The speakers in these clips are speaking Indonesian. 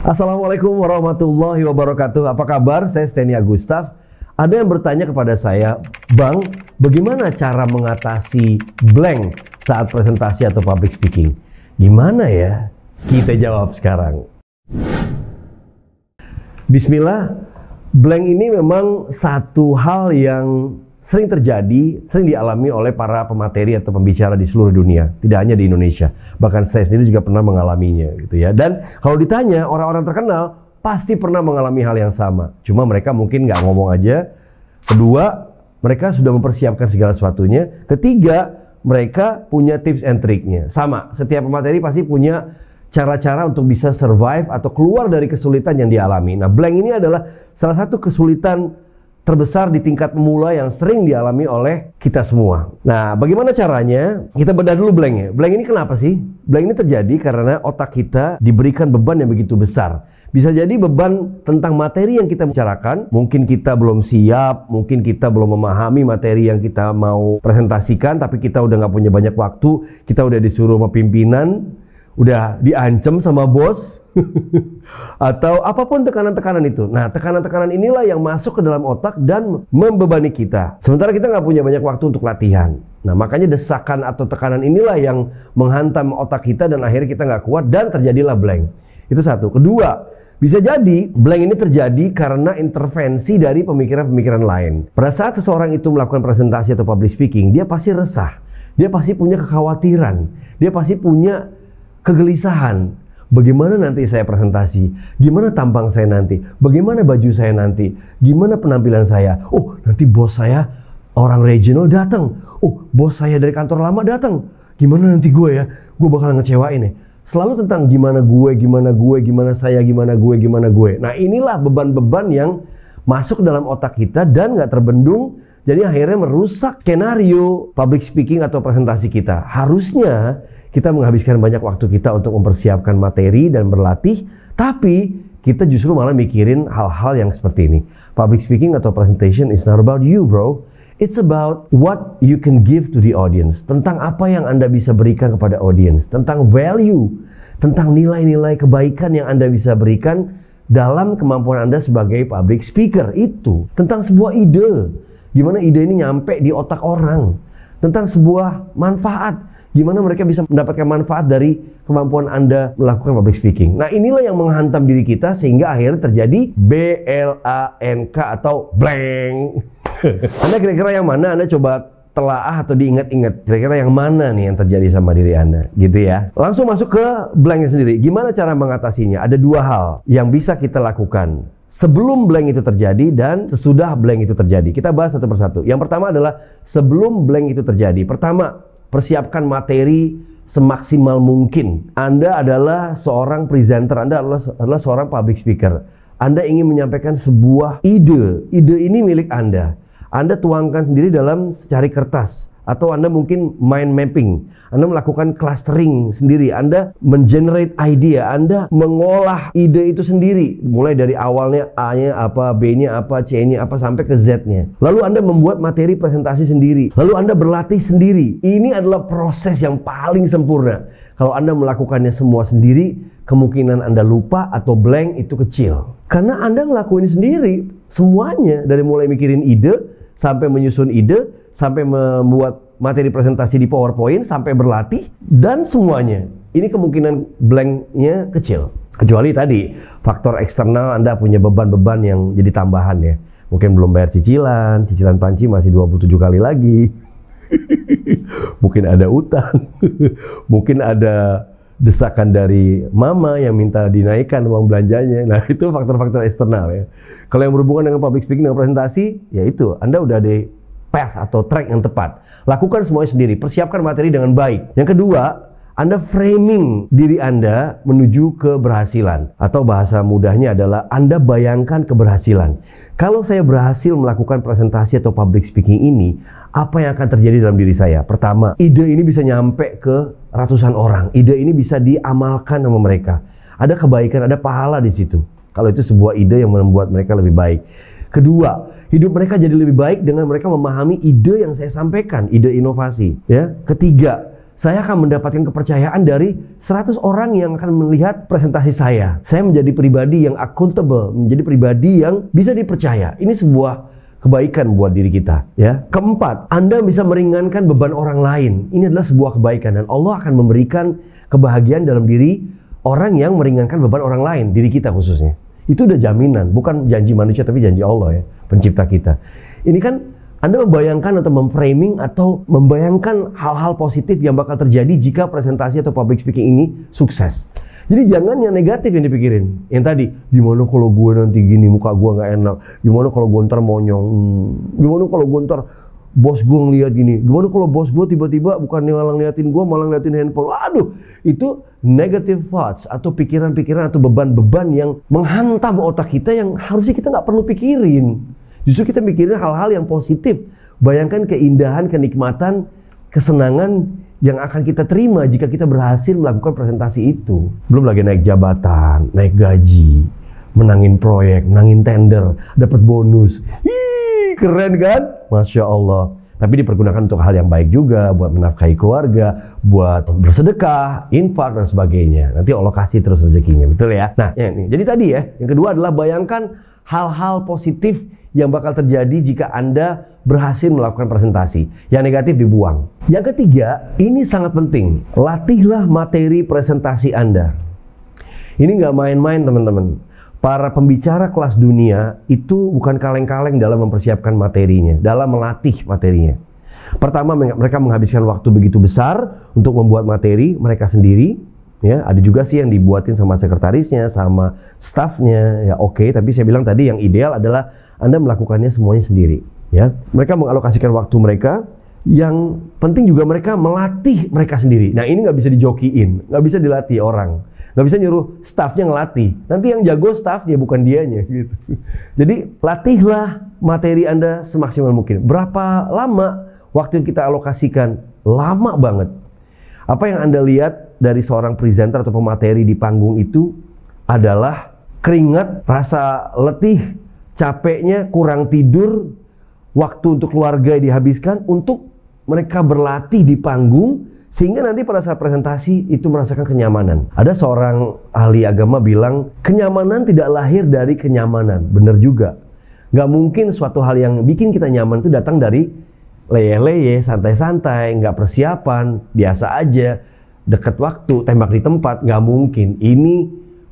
Assalamualaikum warahmatullahi wabarakatuh. Apa kabar? Saya Stenia Gustaf. Ada yang bertanya kepada saya, Bang, bagaimana cara mengatasi blank saat presentasi atau public speaking? Gimana ya? Kita jawab sekarang. Bismillah, blank ini memang satu hal yang sering terjadi, sering dialami oleh para pemateri atau pembicara di seluruh dunia, tidak hanya di Indonesia. Bahkan saya sendiri juga pernah mengalaminya, gitu ya. Dan kalau ditanya orang-orang terkenal, pasti pernah mengalami hal yang sama. Cuma mereka mungkin nggak ngomong aja. Kedua, mereka sudah mempersiapkan segala sesuatunya. Ketiga, mereka punya tips and triknya. Sama, setiap pemateri pasti punya cara-cara untuk bisa survive atau keluar dari kesulitan yang dialami. Nah, blank ini adalah salah satu kesulitan terbesar di tingkat pemula yang sering dialami oleh kita semua. Nah, bagaimana caranya? Kita bedah dulu blanknya. Blank ini kenapa sih? Blank ini terjadi karena otak kita diberikan beban yang begitu besar. Bisa jadi beban tentang materi yang kita bicarakan. Mungkin kita belum siap, mungkin kita belum memahami materi yang kita mau presentasikan, tapi kita udah nggak punya banyak waktu, kita udah disuruh sama pimpinan, udah diancam sama bos, atau apapun tekanan-tekanan itu. Nah, tekanan-tekanan inilah yang masuk ke dalam otak dan membebani kita. Sementara kita nggak punya banyak waktu untuk latihan. Nah, makanya desakan atau tekanan inilah yang menghantam otak kita dan akhirnya kita nggak kuat dan terjadilah blank. Itu satu. Kedua, bisa jadi blank ini terjadi karena intervensi dari pemikiran-pemikiran lain. Pada saat seseorang itu melakukan presentasi atau public speaking, dia pasti resah. Dia pasti punya kekhawatiran. Dia pasti punya kegelisahan. Bagaimana nanti saya presentasi? Gimana tampang saya nanti? Bagaimana baju saya nanti? Gimana penampilan saya? Oh, nanti bos saya orang regional datang. Oh, bos saya dari kantor lama datang. Gimana nanti gue ya? Gue bakal ngecewain nih. Selalu tentang gimana gue, gimana saya, gimana gue. Nah, inilah beban-beban yang masuk dalam otak kita dan nggak terbendung. Jadi akhirnya merusak skenario public speaking atau presentasi kita. Harusnya kita menghabiskan banyak waktu kita untuk mempersiapkan materi dan berlatih, tapi kita justru malah mikirin hal-hal yang seperti ini. Public speaking atau presentation is not about you, bro. It's about what you can give to the audience. Tentang apa yang Anda bisa berikan kepada audience. Tentang value. Tentang nilai-nilai kebaikan yang Anda bisa berikan dalam kemampuan Anda sebagai public speaker. Itu. Tentang sebuah ide. Gimana ide ini nyampe di otak orang. Tentang sebuah manfaat. Gimana mereka bisa mendapatkan manfaat dari kemampuan Anda melakukan public speaking. Nah, inilah yang menghantam diri kita sehingga akhirnya terjadi BLANK atau blank. Anda kira-kira yang mana? Anda coba telaah atau diingat-ingat. Kira-kira yang mana nih yang terjadi sama diri Anda? Gitu ya. Langsung masuk ke blanknya sendiri. Gimana cara mengatasinya? Ada dua hal yang bisa kita lakukan sebelum blank itu terjadi dan sesudah blank itu terjadi. Kita bahas satu persatu. Yang pertama adalah sebelum blank itu terjadi. Pertama, persiapkan materi semaksimal mungkin. Anda adalah seorang presenter, Anda adalah seorang public speaker. Anda ingin menyampaikan sebuah ide. Ide ini milik Anda. Anda tuangkan sendiri dalam secari kertas. Atau Anda mungkin mind mapping. Anda melakukan clustering sendiri. Anda mengenerate idea. Anda mengolah ide itu sendiri. Mulai dari awalnya A-nya apa, B-nya apa, C-nya apa, sampai ke Z-nya. Lalu Anda membuat materi presentasi sendiri. Lalu Anda berlatih sendiri. Ini adalah proses yang paling sempurna. Kalau Anda melakukannya semua sendiri, kemungkinan Anda lupa atau blank itu kecil. Karena Anda ngelakuin sendiri semuanya. Dari mulai mikirin ide, sampai menyusun ide, sampai membuat materi presentasi di PowerPoint, sampai berlatih, dan semuanya. Ini kemungkinan blanknya kecil. Kecuali tadi, faktor eksternal Anda punya beban-beban yang jadi tambahan ya. Mungkin belum bayar cicilan panci masih 27 kali lagi. Mungkin ada utang. Mungkin ada desakan dari mama yang minta dinaikkan uang belanjanya. Nah, itu faktor-faktor eksternal ya. Kalau yang berhubungan dengan public speaking dan presentasi, ya itu, Anda udah di path atau track yang tepat. Lakukan semuanya sendiri, persiapkan materi dengan baik. Yang kedua, Anda framing diri Anda menuju keberhasilan. Atau bahasa mudahnya adalah Anda bayangkan keberhasilan. Kalau saya berhasil melakukan presentasi atau public speaking ini, apa yang akan terjadi dalam diri saya? Pertama, ide ini bisa nyampe ke ratusan orang. Ide ini bisa diamalkan sama mereka. Ada kebaikan, ada pahala di situ. Kalau itu sebuah ide yang membuat mereka lebih baik. Kedua, hidup mereka jadi lebih baik dengan mereka memahami ide yang saya sampaikan, ide inovasi. Ya. Ketiga, Saya akan mendapatkan kepercayaan dari 100 orang yang akan melihat presentasi saya. Saya menjadi pribadi yang accountable, menjadi pribadi yang bisa dipercaya. Ini sebuah kebaikan buat diri kita, ya. Keempat, Anda bisa meringankan beban orang lain. Ini adalah sebuah kebaikan dan Allah akan memberikan kebahagiaan dalam diri orang yang meringankan beban orang lain, diri kita khususnya. Itu udah jaminan, bukan janji manusia tapi janji Allah, ya, pencipta kita. Ini kan Anda membayangkan atau memframing atau membayangkan hal-hal positif yang bakal terjadi jika presentasi atau public speaking ini sukses. Jadi jangan yang negatif yang dipikirin. Yang tadi, gimana kalau gue nanti gini, muka gue nggak enak. Gimana kalau gue ntar monyong. Gimana kalau gue ntar bos gue ngeliat gini. Gimana kalau bos gue tiba-tiba bukan malah ngeliatin gue, malah ngeliatin handphone. Aduh, itu negative thoughts atau pikiran-pikiran atau beban-beban yang menghantam otak kita yang harusnya kita nggak perlu pikirin. Justru kita mikirin hal-hal yang positif. Bayangkan keindahan, kenikmatan, kesenangan yang akan kita terima jika kita berhasil melakukan presentasi itu. Belum lagi naik jabatan, naik gaji, menangin proyek, menangin tender, dapat bonus. Ih, keren kan? Masya Allah. Tapi dipergunakan untuk hal yang baik juga, buat menafkahi keluarga, buat bersedekah, infak, dan sebagainya. Nanti Allah kasih terus rezekinya, betul ya? Nah, ini. Jadi tadi ya, yang kedua adalah bayangkan hal-hal positif yang bakal terjadi jika Anda berhasil melakukan presentasi. Yang negatif dibuang. Yang ketiga, ini sangat penting. Latihlah materi presentasi Anda. Ini nggak main-main teman-teman. Para pembicara kelas dunia itu bukan kaleng-kaleng dalam mempersiapkan materinya, dalam melatih materinya. Pertama, mereka menghabiskan waktu begitu besar untuk membuat materi mereka sendiri. Ya, ada juga sih yang dibuatin sama sekretarisnya, sama staffnya. Ya oke, tapi saya bilang tadi yang ideal adalah Anda melakukannya semuanya sendiri. Ya, mereka mengalokasikan waktu mereka. Yang penting juga mereka melatih mereka sendiri. Nah ini nggak bisa dijokiin, nggak bisa dilatih orang, nggak bisa nyuruh staffnya ngelatih. Nanti yang jago staffnya bukan dianya gitu. Jadi latihlah materi Anda semaksimal mungkin. Berapa lama waktu yang kita alokasikan? Lama banget. Apa yang Anda lihat dari seorang presenter atau pemateri di panggung itu adalah keringat, rasa letih, capeknya, kurang tidur, waktu untuk keluarga dihabiskan untuk mereka berlatih di panggung sehingga nanti pada saat presentasi itu merasakan kenyamanan. Ada seorang ahli agama bilang kenyamanan tidak lahir dari kenyamanan. Benar juga. Nggak mungkin suatu hal yang bikin kita nyaman itu datang dari leye-leye, santai-santai, nggak persiapan, biasa aja, deket waktu, tembak di tempat. Nggak mungkin. Ini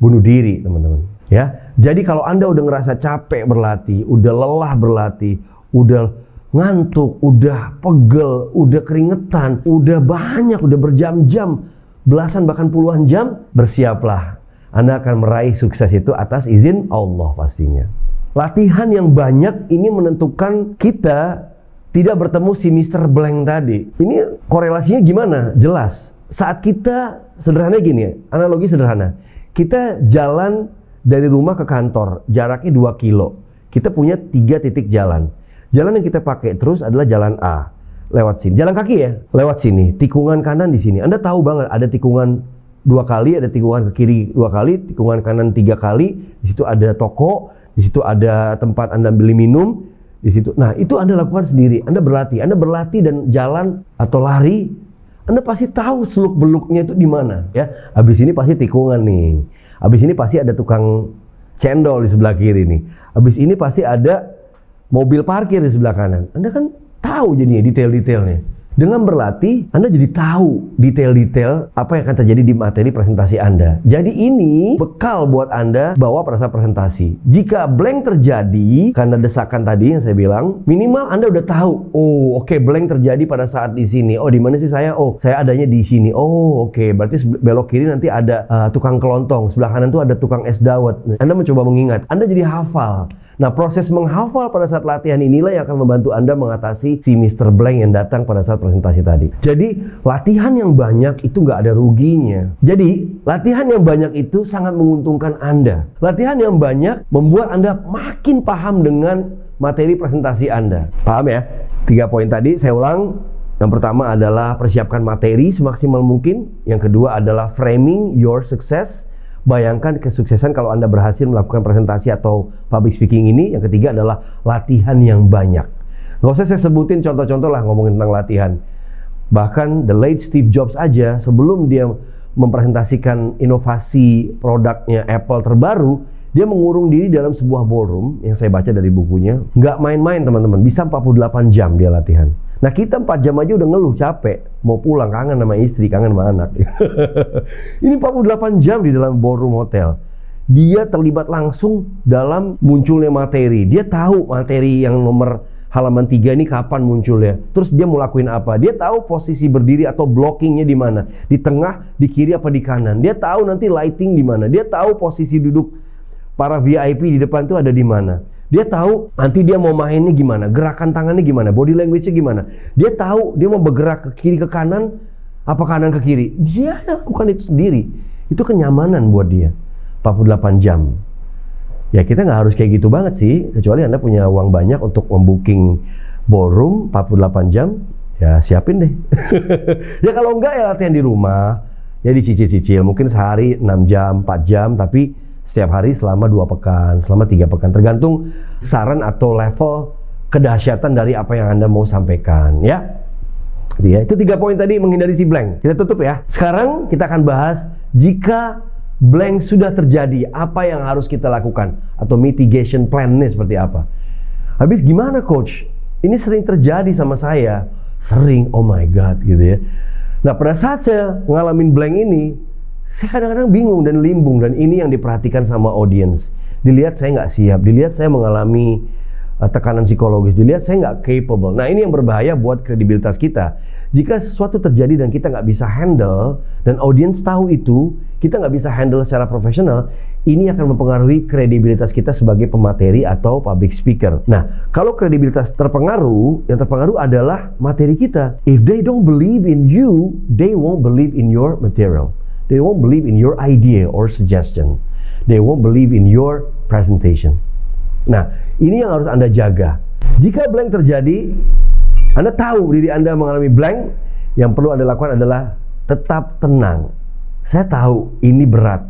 bunuh diri teman-teman. Ya, jadi kalau Anda udah ngerasa capek berlatih, udah lelah berlatih, udah ngantuk, udah pegel, udah keringetan, udah banyak, udah berjam-jam, belasan bahkan puluhan jam, bersiaplah. Anda akan meraih sukses itu atas izin Allah pastinya. Latihan yang banyak ini menentukan kita tidak bertemu si Mr. Blank tadi. Ini korelasinya gimana? Jelas. Saat kita, sederhana gini ya, analogi sederhana. Kita jalan dari rumah ke kantor, jaraknya 2 kilo. Kita punya 3 titik jalan. Jalan yang kita pakai terus adalah jalan A. Lewat sini. Jalan kaki ya? Lewat sini. Tikungan kanan di sini. Anda tahu banget ada tikungan 2 kali, ada tikungan ke kiri 2 kali, tikungan kanan 3 kali. Di situ ada toko, di situ ada tempat Anda beli minum, di situ. Nah, itu Anda lakukan sendiri. Anda berlatih dan jalan atau lari. Anda pasti tahu seluk-beluknya itu di mana, ya. Habis ini pasti tikungan nih. Habis ini pasti ada tukang cendol di sebelah kiri nih. Habis ini pasti ada mobil parkir di sebelah kanan. Anda kan tahu jadinya detail-detailnya. Dengan berlatih, Anda jadi tahu detail-detail apa yang akan terjadi di materi presentasi Anda. Jadi ini bekal buat Anda bawa pada saat presentasi. Jika blank terjadi karena desakan tadi yang saya bilang, minimal Anda udah tahu. Oh, oke, blank terjadi pada saat di sini. Oh, di mana sih saya? Oh, saya adanya di sini. Oh, oke. Berarti belok kiri nanti ada tukang kelontong. Sebelah kanan tuh ada tukang es dawet. Anda mencoba mengingat. Anda jadi hafal. Nah, proses menghafal pada saat latihan inilah yang akan membantu Anda mengatasi si Mr. Blank yang datang pada saat presentasi tadi. Jadi, latihan yang banyak itu nggak ada ruginya. Jadi, latihan yang banyak itu sangat menguntungkan Anda. Latihan yang banyak membuat Anda makin paham dengan materi presentasi Anda. Paham ya? 3 poin tadi saya ulang. Yang pertama adalah persiapkan materi semaksimal mungkin. Yang kedua adalah framing your success. Bayangkan kesuksesan kalau Anda berhasil melakukan presentasi atau public speaking ini. Yang ketiga adalah latihan yang banyak. Nggak usah saya sebutin contoh-contoh lah ngomongin tentang latihan. Bahkan the late Steve Jobs aja sebelum dia mempresentasikan inovasi produknya Apple terbaru, dia mengurung diri dalam sebuah ballroom yang saya baca dari bukunya. Nggak main-main teman-teman, bisa 48 jam dia latihan. Nah kita 4 jam aja udah ngeluh capek, mau pulang, kangen sama istri, kangen sama anak. Ini 48 jam di dalam ballroom hotel. Dia terlibat langsung dalam munculnya materi. Dia tahu materi yang nomor halaman 3 ini kapan munculnya. Terus dia mau lakuin apa? Dia tahu posisi berdiri atau blockingnya di mana. Di tengah, di kiri apa di kanan. Dia tahu nanti lighting di mana. Dia tahu posisi duduk para VIP di depan itu ada di mana. Dia tahu nanti dia mau mainnya gimana, gerakan tangannya gimana, body language-nya gimana. Dia tahu dia mau bergerak ke kiri ke kanan, apa kanan ke kiri. Dia lakukan itu sendiri. Itu kenyamanan buat dia. 48 jam. Ya kita nggak harus kayak gitu banget sih, kecuali Anda punya uang banyak untuk membooking ballroom 48 jam, ya siapin deh. Ya kalau enggak ya latihan di rumah, ya dicicil-cicil, mungkin sehari 6 jam, 4 jam, tapi setiap hari selama 2 pekan, selama 3 pekan, tergantung saran atau level kedahsyatan dari apa yang Anda mau sampaikan, ya. Itu 3 poin tadi menghindari si blank. Kita tutup ya. Sekarang kita akan bahas jika blank sudah terjadi, apa yang harus kita lakukan? Atau mitigation plan-nya seperti apa? Habis gimana coach? Ini sering terjadi sama saya. Sering, oh my god gitu ya. Nah pada saat saya ngalamin blank ini, saya kadang-kadang bingung dan limbung. Dan ini yang diperhatikan sama audience. Dilihat saya nggak siap, dilihat saya mengalami tekanan psikologis, dilihat saya nggak capable. Nah ini yang berbahaya buat kredibilitas kita. Jika sesuatu terjadi dan kita nggak bisa handle, dan audiens tahu itu, kita nggak bisa handle secara profesional, ini akan mempengaruhi kredibilitas kita sebagai pemateri atau public speaker. Nah, kalau kredibilitas terpengaruh, yang terpengaruh adalah materi kita. If they don't believe in you, they won't believe in your material. They won't believe in your idea or suggestion. They won't believe in your presentation. Nah, ini yang harus Anda jaga. Jika blank terjadi, Anda tahu diri Anda mengalami blank, yang perlu Anda lakukan adalah tetap tenang. Saya tahu ini berat.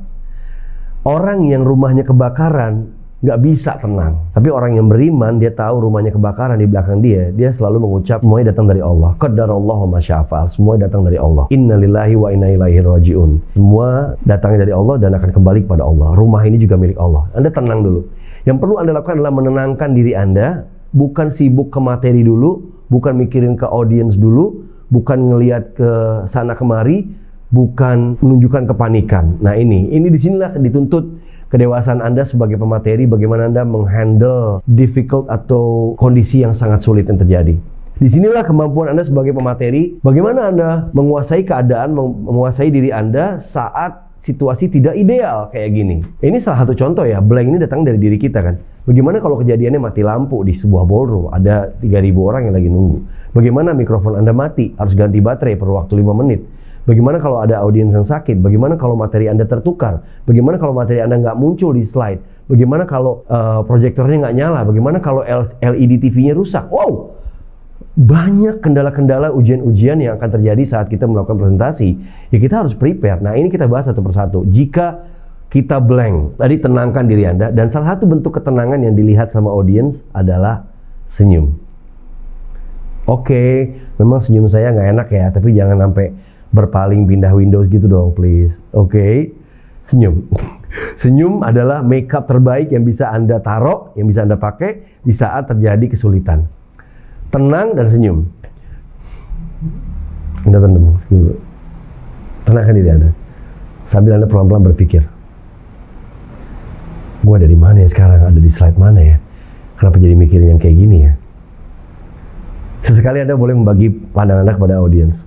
Orang yang rumahnya kebakaran nggak bisa tenang. Tapi orang yang beriman, dia tahu rumahnya kebakaran di belakang dia selalu mengucap semuanya datang dari Allah. Qadarallahu ma syaa fa'al. Semua datang dari Allah. Innalillahi wa inna ilaihi raji'un. Semua datangnya dari Allah dan akan kembali kepada Allah. Rumah ini juga milik Allah. Anda tenang dulu. Yang perlu Anda lakukan adalah menenangkan diri Anda, bukan sibuk ke materi dulu, bukan mikirin ke audiens dulu, bukan ngelihat ke sana kemari, bukan menunjukkan kepanikan. Nah ini disinilah dituntut kedewasaan Anda sebagai pemateri, bagaimana Anda menghandle difficult atau kondisi yang sangat sulit yang terjadi. Disinilah kemampuan Anda sebagai pemateri, bagaimana Anda menguasai keadaan, menguasai diri Anda saat situasi tidak ideal kayak gini. Ini salah satu contoh ya, blank ini datang dari diri kita kan. Bagaimana kalau kejadiannya mati lampu di sebuah ballroom, ada 3.000 orang yang lagi nunggu. Bagaimana mikrofon Anda mati, harus ganti baterai per waktu 5 menit. Bagaimana kalau ada audiens yang sakit, bagaimana kalau materi Anda tertukar, bagaimana kalau materi Anda nggak muncul di slide, bagaimana kalau proyektornya nggak nyala, bagaimana kalau LED TV-nya rusak. Wow! Banyak kendala-kendala ujian-ujian yang akan terjadi saat kita melakukan presentasi. Ya kita harus prepare. Nah ini kita bahas satu persatu. Jika kita blank, tadi tenangkan diri Anda. Dan salah satu bentuk ketenangan yang dilihat sama audiens adalah senyum. Oke, memang senyum saya nggak enak ya, tapi jangan sampai berpaling pindah Windows gitu dong please. Oke, senyum. Senyum adalah makeup terbaik yang bisa Anda taruh, yang bisa Anda pakai di saat terjadi kesulitan. Tenang dan senyum. Anda tenang, senyum. Tenangkan diri Anda sambil Anda pelan-pelan berpikir, gue ada di mana ya sekarang, ada di slide mana ya, kenapa jadi mikirin yang kayak gini ya. Sesekali Anda boleh membagi pandangan Anda kepada audiens.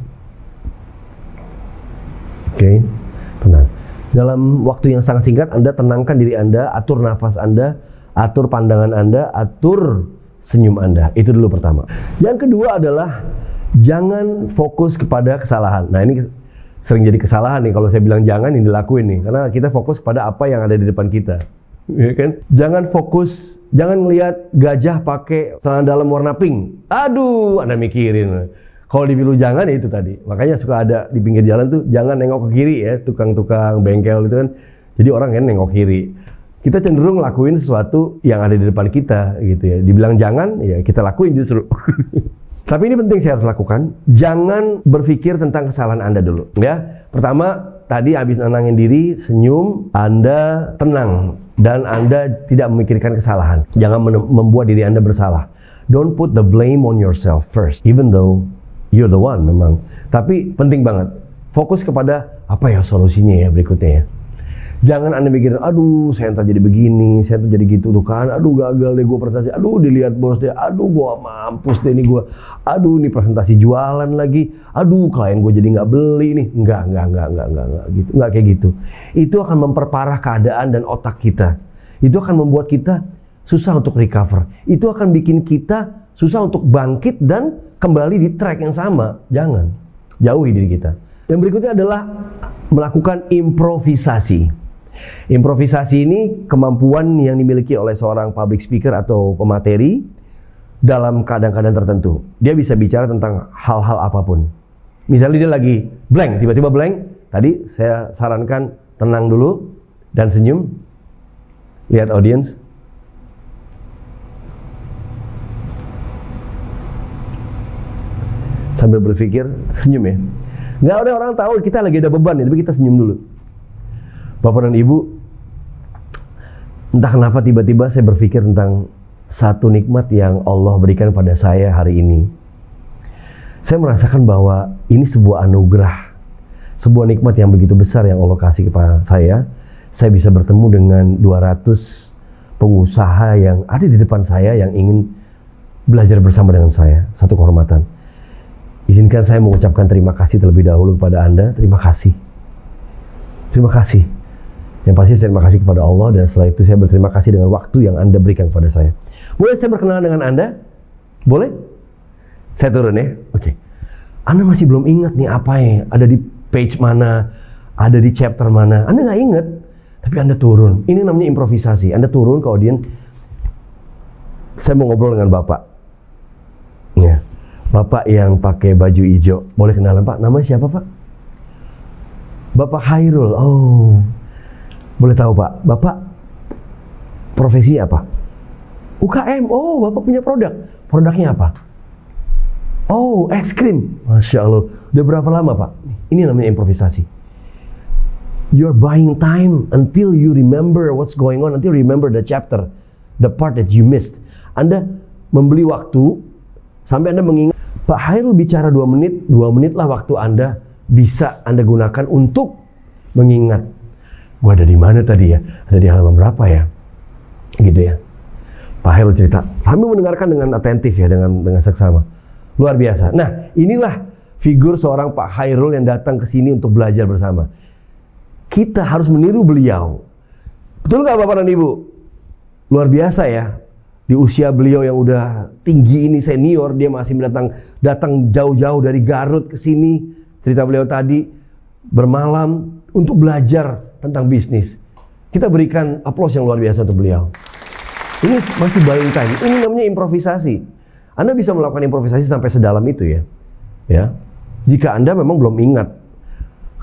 Oke, tenang. Dalam waktu yang sangat singkat Anda tenangkan diri Anda, atur nafas Anda, atur pandangan Anda, atur senyum Anda. Itu dulu pertama. Yang kedua adalah jangan fokus kepada kesalahan. Nah ini sering jadi kesalahan nih kalau saya bilang jangan, ini dilakuin nih, karena kita fokus pada apa yang ada di depan kita, ya kan? Jangan fokus, jangan lihat gajah pakai celana dalam warna pink. Aduh, Anda mikirin. Kalau dibilang jangan ya itu tadi. Makanya suka ada di pinggir jalan tuh jangan nengok ke kiri ya, tukang-tukang bengkel itu kan. Jadi orang kan nengok kiri. Kita cenderung lakuin sesuatu yang ada di depan kita gitu ya. Dibilang jangan, ya kita lakuin justru. Tapi ini penting saya harus lakukan. Jangan berpikir tentang kesalahan Anda dulu. Ya, pertama tadi habis nenangin diri, senyum, Anda tenang dan Anda tidak memikirkan kesalahan. Jangan membuat diri Anda bersalah. Don't put the blame on yourself first, even though you're the one memang. Tapi penting banget. Fokus kepada apa ya solusinya ya berikutnya ya. Jangan Anda mikir, aduh saya entar jadi begini, saya entar jadi gitu tuh kan, aduh gagal deh gue presentasi, aduh dilihat bos deh, aduh gue mampus deh nih gue, aduh ini presentasi jualan lagi, aduh klien gue jadi nggak beli nih, enggak gitu, enggak kayak gitu. Itu akan memperparah keadaan dan otak kita. Itu akan membuat kita susah untuk recover. Itu akan bikin kita susah untuk bangkit dan kembali di track yang sama. Jangan, jauhi diri kita. Yang berikutnya adalah melakukan improvisasi. Improvisasi ini kemampuan yang dimiliki oleh seorang public speaker atau pemateri dalam keadaan-keadaan tertentu. Dia bisa bicara tentang hal-hal apapun. Misalnya dia lagi blank, tiba-tiba blank. Tadi saya sarankan tenang dulu dan senyum. Lihat audiens. Sambil berpikir, senyum ya. Nggak ada orang tahu kita lagi ada beban ya, tapi kita senyum dulu. Bapak dan Ibu, entah kenapa tiba-tiba saya berpikir tentang satu nikmat yang Allah berikan pada saya hari ini. Saya merasakan bahwa ini sebuah anugerah, sebuah nikmat yang begitu besar yang Allah kasih kepada saya. Saya bisa bertemu dengan 200 pengusaha yang ada di depan saya yang ingin belajar bersama dengan saya. Satu kehormatan. Izinkan saya mengucapkan terima kasih terlebih dahulu kepada Anda. Terima kasih. Terima kasih. Yang pasti saya terima kasih kepada Allah, dan setelah itu saya berterima kasih dengan waktu yang Anda berikan kepada saya. Boleh saya berkenalan dengan Anda? Boleh? Saya turun ya? Oke. Anda masih belum ingat nih apa ya? Ada di page mana? Ada di chapter mana? Anda nggak ingat, tapi Anda turun. Ini namanya improvisasi. Anda turun ke audiens. Saya mau ngobrol dengan Bapak. Ya. Bapak yang pakai baju hijau. Boleh kenalan Pak? Namanya siapa Pak? Bapak Khairul. Oh. Boleh tahu Pak, Bapak profesinya apa? UKM. Oh, Bapak punya produk. Produknya apa? Oh, es krim. Masya Allah. Udah berapa lama Pak? Ini namanya improvisasi. You're buying time until you remember what's going on, until you remember the chapter, the part that you missed. Anda membeli waktu sampai Anda mengingat, Pak Khairul bicara 2 menit, 2 menit lah waktu Anda bisa Anda gunakan untuk mengingat. Gua ada di mana tadi ya? Ada di halaman berapa ya? Gitu ya. Pak Khairul cerita. Kami mendengarkan dengan atentif ya, dengan seksama. Luar biasa. Nah, inilah figur seorang Pak Khairul yang datang ke sini untuk belajar bersama. Kita harus meniru beliau. Betul nggak Bapak dan Ibu? Luar biasa ya. Di usia beliau yang udah tinggi ini, senior, dia masih datang jauh-jauh dari Garut ke sini. Cerita beliau tadi, bermalam untuk belajar tentang bisnis. Kita berikan aplaus yang luar biasa untuk beliau. Ini masih buying time. Ini namanya improvisasi. Anda bisa melakukan improvisasi sampai sedalam itu ya. Ya. Jika Anda memang belum ingat.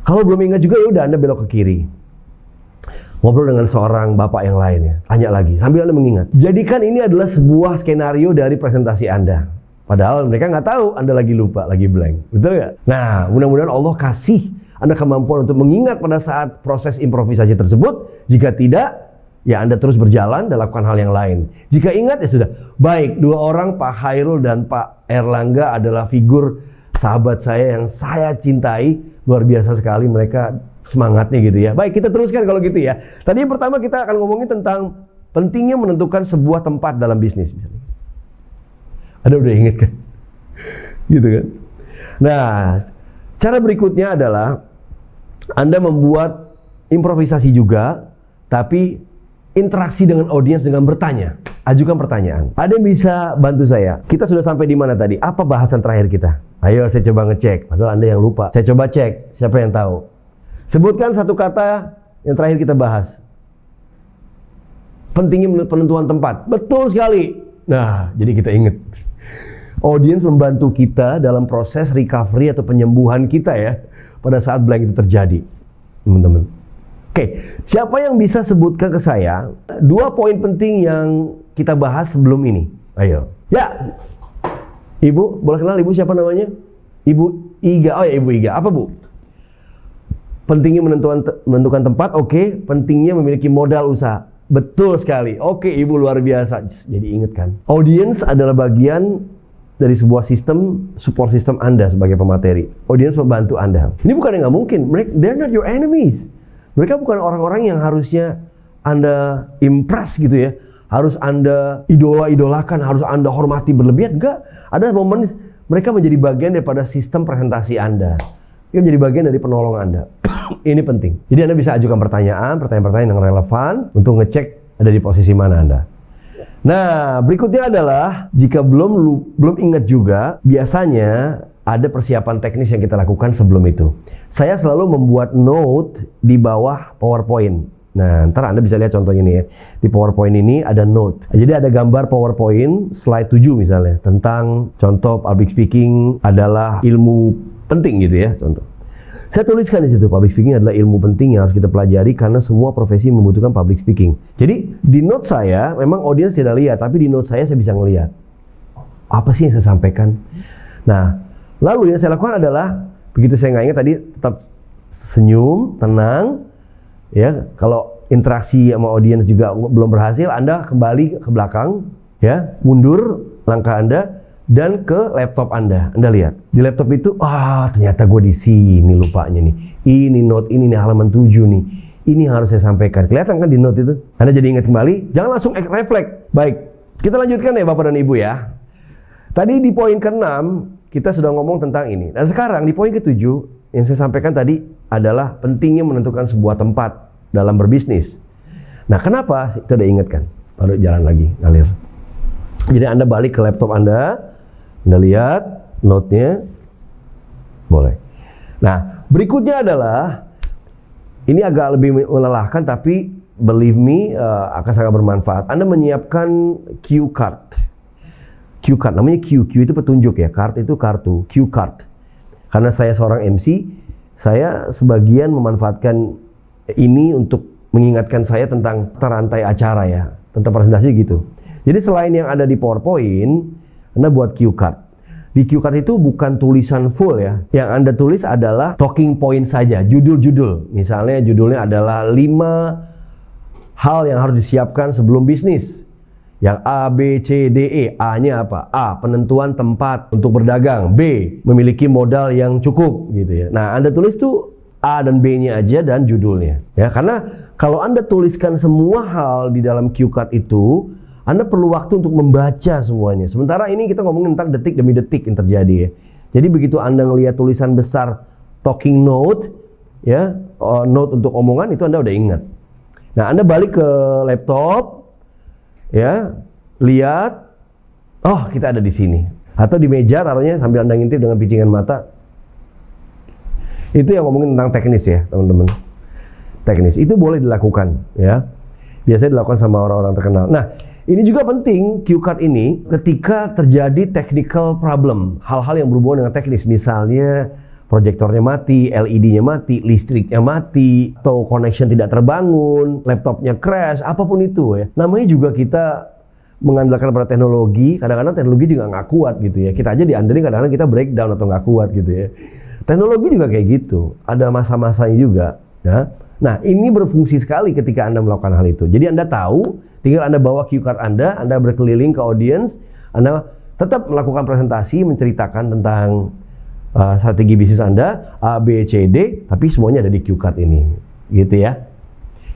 Kalau belum ingat juga ya udah Anda belok ke kiri. Ngobrol dengan seorang bapak yang lain ya. Tanya lagi sambil Anda mengingat. Jadikan ini adalah sebuah skenario dari presentasi Anda. Padahal mereka nggak tahu Anda lagi lupa, lagi blank. Betul nggak? Nah, mudah-mudahan Allah kasih Anda kemampuan untuk mengingat pada saat proses improvisasi tersebut. Jika tidak, ya Anda terus berjalan dan lakukan hal yang lain. Jika ingat ya sudah. Baik, 2 orang, Pak Khairul dan Pak Erlangga adalah figur sahabat saya yang saya cintai. Luar biasa sekali mereka semangatnya gitu ya. Baik, kita teruskan kalau gitu ya. Tadi yang pertama kita akan ngomongin tentang pentingnya menentukan sebuah tempat dalam bisnis. Anda udah ingat kan? Gitu kan? Nah, cara berikutnya adalah Anda membuat improvisasi juga, tapi interaksi dengan audiens dengan bertanya. Ajukan pertanyaan. Ada yang bisa bantu saya? Kita sudah sampai di mana tadi? Apa bahasan terakhir kita? Ayo saya coba ngecek. Padahal Anda yang lupa. Saya coba cek. Siapa yang tahu? Sebutkan satu kata yang terakhir kita bahas. Pentingnya penentuan tempat. Betul sekali. Nah, jadi kita ingat. Audiens membantu kita dalam proses recovery atau penyembuhan kita ya. Pada saat blank itu terjadi, teman-teman. Oke, siapa yang bisa sebutkan ke saya 2 poin penting yang kita bahas sebelum ini? Ayo. Ya. Ibu, boleh kenal Ibu siapa namanya? Ibu Iga. Oh ya, Ibu Iga. Apa Bu? Pentingnya menentukan tempat, oke. Pentingnya memiliki modal usaha. Betul sekali. Oke, Ibu luar biasa. Jadi ingat kan, audience adalah bagian dari sebuah sistem, support system Anda sebagai pemateri. Audience membantu Anda. Ini bukan yang nggak mungkin. They're not your enemies. Mereka bukan orang-orang yang harusnya Anda impress gitu ya. Harus Anda idolakan, harus Anda hormati berlebihan. Enggak. Ada momen mereka menjadi bagian daripada sistem presentasi Anda. Dia menjadi bagian dari penolong Anda. Ini penting. Jadi Anda bisa ajukan pertanyaan-pertanyaan yang relevan untuk ngecek ada di posisi mana Anda. Nah, berikutnya adalah jika belum ingat juga, biasanya ada persiapan teknis yang kita lakukan sebelum itu. Saya selalu membuat note di bawah PowerPoint. Nah, ntar Anda bisa lihat contohnya nih ya. Di PowerPoint ini ada note. Jadi ada gambar PowerPoint slide 7 misalnya tentang contoh public speaking adalah ilmu penting gitu ya, contoh. Saya tuliskan di situ, public speaking adalah ilmu penting yang harus kita pelajari karena semua profesi membutuhkan public speaking. Jadi di note saya, memang audiens tidak lihat, tapi di note saya bisa ngelihat apa sih yang saya sampaikan. Nah, lalu yang saya lakukan adalah begitu saya nggak ingat tadi, tetap senyum, tenang. Ya, kalau interaksi sama audiens juga belum berhasil, Anda kembali ke belakang, ya, mundur langkah Anda. Dan ke laptop Anda lihat di laptop itu, ternyata gue di sini lupanya nih. Ini note ini nih halaman 7 nih. Ini harus saya sampaikan. Kelihatan kan di note itu? Anda jadi ingat kembali. Jangan langsung refleks. Baik, kita lanjutkan ya Bapak dan Ibu ya. Tadi di poin ke-6 kita sudah ngomong tentang ini. Dan sekarang di poin ke-7 yang saya sampaikan tadi adalah pentingnya menentukan sebuah tempat dalam berbisnis. Nah, kenapa? Itu udah ingatkan. Baru jalan lagi ngalir. Jadi Anda balik ke laptop Anda lihat note-nya, boleh. Nah, berikutnya adalah, ini agak lebih melelahkan tapi believe me akan sangat bermanfaat. Anda menyiapkan cue card. Cue card, namanya cue itu petunjuk ya, card itu kartu, cue card. Karena saya seorang MC, saya sebagian memanfaatkan ini untuk mengingatkan saya tentang rantai acara ya, tentang presentasi gitu. Jadi selain yang ada di PowerPoint, Anda buat cue card. Di cue card itu bukan tulisan full ya. Yang Anda tulis adalah talking point saja, judul-judul. Misalnya judulnya adalah 5 hal yang harus disiapkan sebelum bisnis. Yang A, B, C, D, E. A-nya apa? A, penentuan tempat untuk berdagang. B, memiliki modal yang cukup gitu ya. Nah, Anda tulis tuh A dan B-nya aja dan judulnya. Ya, karena kalau Anda tuliskan semua hal di dalam cue card itu, Anda perlu waktu untuk membaca semuanya. Sementara ini kita ngomongin tentang detik demi detik yang terjadi ya. Jadi begitu Anda ngelihat tulisan besar talking note, ya, note untuk omongan itu Anda udah ingat. Nah, Anda balik ke laptop, ya, lihat, oh kita ada di sini. Atau di meja taruhnya sambil Anda ngintip dengan picingan mata. Itu yang ngomongin tentang teknis ya, teman-teman. Teknis itu boleh dilakukan, ya. Biasanya dilakukan sama orang-orang terkenal. Nah, ini juga penting, cue card ini ketika terjadi technical problem, hal-hal yang berhubungan dengan teknis, misalnya proyektornya mati, LED-nya mati, listriknya mati, atau connection tidak terbangun, laptopnya crash, apapun itu ya. Namanya juga kita mengandalkan pada teknologi, kadang-kadang teknologi juga nggak kuat gitu ya. Kita aja diandelin kadang-kadang kita breakdown atau nggak kuat gitu ya. Teknologi juga kayak gitu, ada masa-masanya juga. Ya. Nah, ini berfungsi sekali ketika Anda melakukan hal itu. Jadi Anda tahu, tinggal Anda bawa cue card Anda berkeliling ke audiens, Anda tetap melakukan presentasi, menceritakan tentang strategi bisnis Anda, A, B, C, D, tapi semuanya ada di cue card ini. Gitu ya.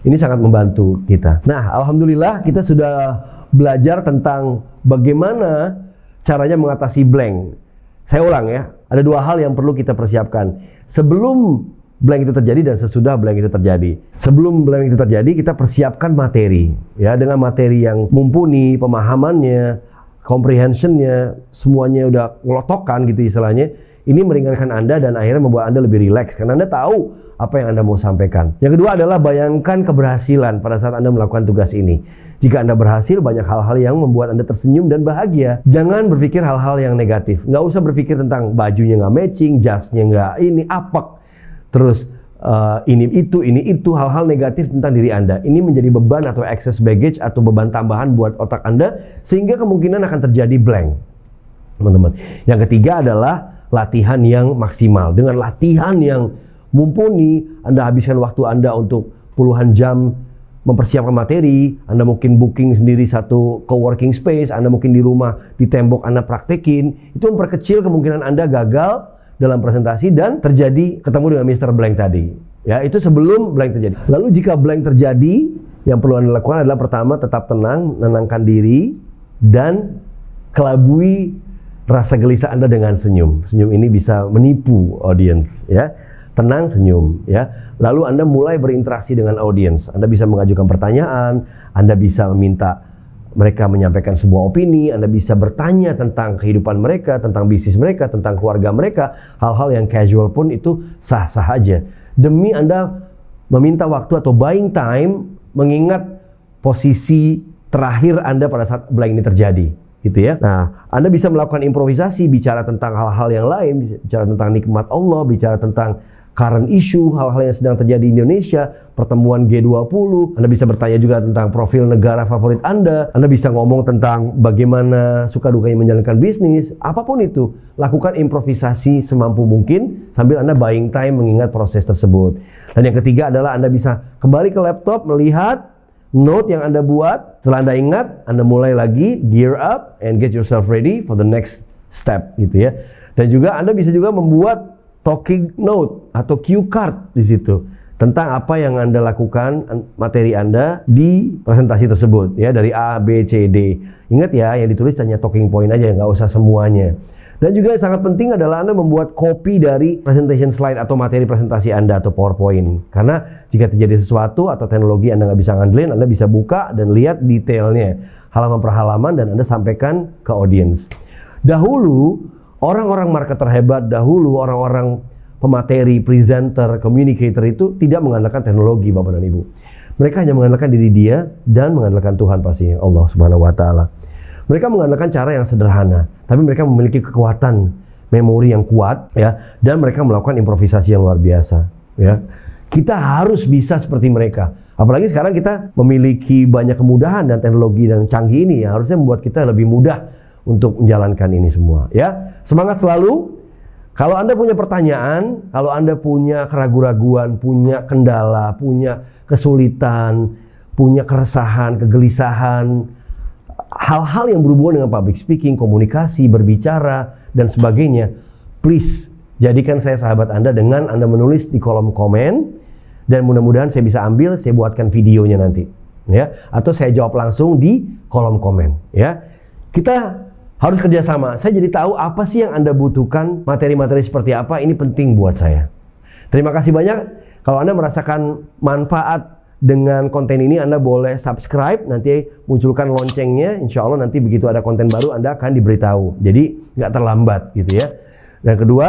Ini sangat membantu kita. Nah, alhamdulillah kita sudah belajar tentang bagaimana caranya mengatasi blank. Saya ulang ya, ada 2 hal yang perlu kita persiapkan. Sebelum blank itu terjadi dan sesudah blank itu terjadi. Sebelum blank itu terjadi, kita persiapkan materi. Ya, dengan materi yang mumpuni, pemahamannya, comprehensionnya, semuanya udah ngelotokkan gitu istilahnya. Ini meringankan Anda dan akhirnya membuat Anda lebih rileks karena Anda tahu apa yang Anda mau sampaikan. Yang kedua adalah bayangkan keberhasilan pada saat Anda melakukan tugas ini. Jika Anda berhasil, banyak hal-hal yang membuat Anda tersenyum dan bahagia. Jangan berpikir hal-hal yang negatif. Nggak usah berpikir tentang bajunya nggak matching, jasnya nggak ini, apek. Terus ini itu, hal-hal negatif tentang diri Anda. Ini menjadi beban atau excess baggage atau beban tambahan buat otak Anda, sehingga kemungkinan akan terjadi blank. teman-teman. Yang ketiga adalah latihan yang maksimal. Dengan latihan yang mumpuni, Anda habiskan waktu Anda untuk puluhan jam mempersiapkan materi. Anda mungkin booking sendiri satu coworking space, Anda mungkin di rumah, di tembok Anda praktekin. Itu memperkecil kemungkinan Anda gagal dalam presentasi dan terjadi ketemu dengan Mr. Blank tadi. Ya, itu sebelum blank terjadi. Lalu jika blank terjadi, yang perlu Anda lakukan adalah pertama, tetap tenang, menenangkan diri, dan kelabui rasa gelisah Anda dengan senyum. Senyum ini bisa menipu audiens, ya. Tenang, senyum, ya. Lalu Anda mulai berinteraksi dengan audiens. Anda bisa mengajukan pertanyaan, Anda bisa meminta mereka menyampaikan sebuah opini, Anda bisa bertanya tentang kehidupan mereka, tentang bisnis mereka, tentang keluarga mereka. Hal-hal yang casual pun itu sah-sah aja. Demi Anda meminta waktu atau buying time, mengingat posisi terakhir Anda pada saat blank ini terjadi. Gitu ya. Nah, Anda bisa melakukan improvisasi, bicara tentang hal-hal yang lain, bicara tentang nikmat Allah, bicara tentang current issue, hal-hal yang sedang terjadi di Indonesia, pertemuan G20. Anda bisa bertanya juga tentang profil negara favorit Anda. Anda bisa ngomong tentang bagaimana suka dukanya menjalankan bisnis, apapun itu. Lakukan improvisasi semampu mungkin sambil Anda buying time mengingat proses tersebut. Dan yang ketiga adalah Anda bisa kembali ke laptop, melihat note yang Anda buat. Setelah Anda ingat, Anda mulai lagi gear up and get yourself ready for the next step gitu ya. Dan juga Anda bisa juga membuat talking note atau cue card di situ tentang apa yang Anda lakukan, materi Anda di presentasi tersebut ya, dari A, B, C, D. Ingat ya, yang ditulis hanya talking point aja, nggak usah semuanya. Dan juga yang sangat penting adalah Anda membuat copy dari presentation slide atau materi presentasi Anda atau PowerPoint. Karena jika terjadi sesuatu atau teknologi Anda nggak bisa ngandelin, Anda bisa buka dan lihat detailnya, halaman per halaman, dan Anda sampaikan ke audiens. Dahulu, orang-orang marketer hebat, dahulu orang-orang pemateri, presenter, communicator itu tidak mengandalkan teknologi, Bapak dan Ibu. Mereka hanya mengandalkan diri dia dan mengandalkan Tuhan pastinya, Allah Subhanahu wa Ta'ala. Mereka mengandalkan cara yang sederhana, tapi mereka memiliki kekuatan memori yang kuat, ya, dan mereka melakukan improvisasi yang luar biasa, ya. Kita harus bisa seperti mereka. Apalagi sekarang kita memiliki banyak kemudahan dan teknologi yang canggih ini, ya, harusnya membuat kita lebih mudah untuk menjalankan ini semua, ya. Semangat selalu. Kalau Anda punya pertanyaan, kalau Anda punya keraguan-raguan, punya kendala, punya kesulitan, punya keresahan, kegelisahan, hal-hal yang berhubungan dengan public speaking, komunikasi, berbicara, dan sebagainya, please jadikan saya sahabat Anda dengan Anda menulis di kolom komen, dan mudah-mudahan saya bisa ambil, saya buatkan videonya nanti, ya, atau saya jawab langsung di kolom komen, ya. Kita harus kerjasama. Saya jadi tahu apa sih yang Anda butuhkan, materi-materi seperti apa, ini penting buat saya. Terima kasih banyak. Kalau Anda merasakan manfaat dengan konten ini, Anda boleh subscribe, nanti munculkan loncengnya. Insya Allah nanti begitu ada konten baru, Anda akan diberitahu. Jadi nggak terlambat gitu ya. Dan kedua,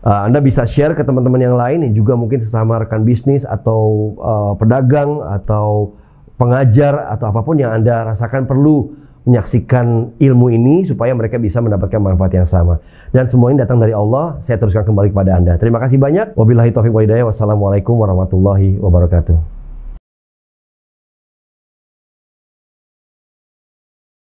Anda bisa share ke teman-teman yang lain yang juga mungkin sesama rekan bisnis atau pedagang atau pengajar atau apapun yang Anda rasakan perlu menyaksikan ilmu ini supaya mereka bisa mendapatkan manfaat yang sama. Dan semua ini datang dari Allah. Saya teruskan kembali kepada Anda. Terima kasih banyak. Wabillahi taufiq wa hidayah. Wassalamualaikum warahmatullahi wabarakatuh.